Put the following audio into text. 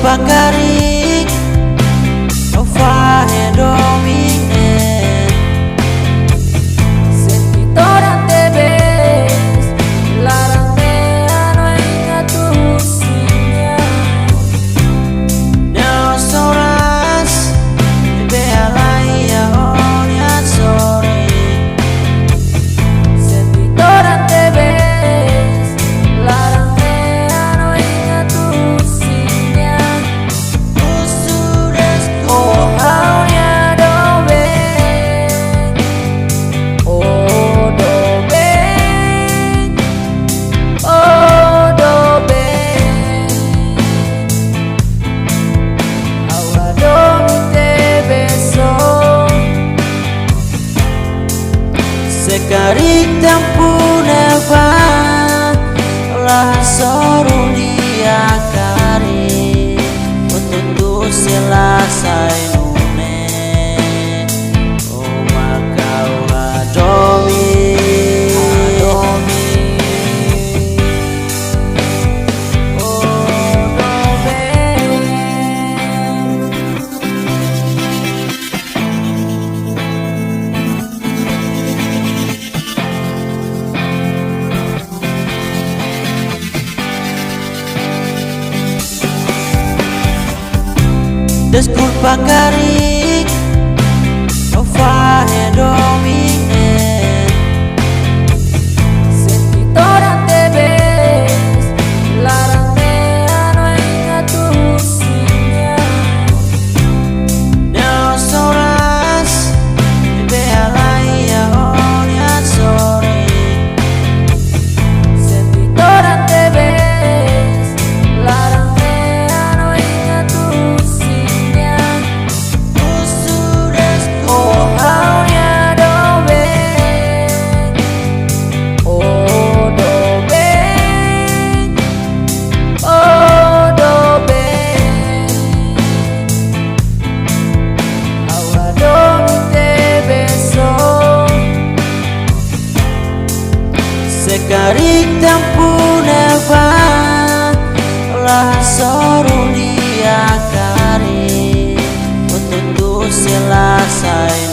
pagaring Ovae domine Sentitora te ves Larandeano en atusinya Nas horas Bealaya onia sore Sentitora te ves Larandeano en atusinya Usudes Oh haunya doben Oh doben Oh doben Aura domi te beso Sekarik tampune va La sorunia kari Untuk selesai nune Oh makau adomi Adomi Oh doben Desculpa cari Ovae domine Sentitora te ves Larandeano en atusinya Nas horas Bealaya onia sore Sentitora te ves Larandeano en atusinya Usudes Oh haunya doben Oh doben Oh doben Aura domi te beso Sekarik tampune va La sorunia kari Untuk selesai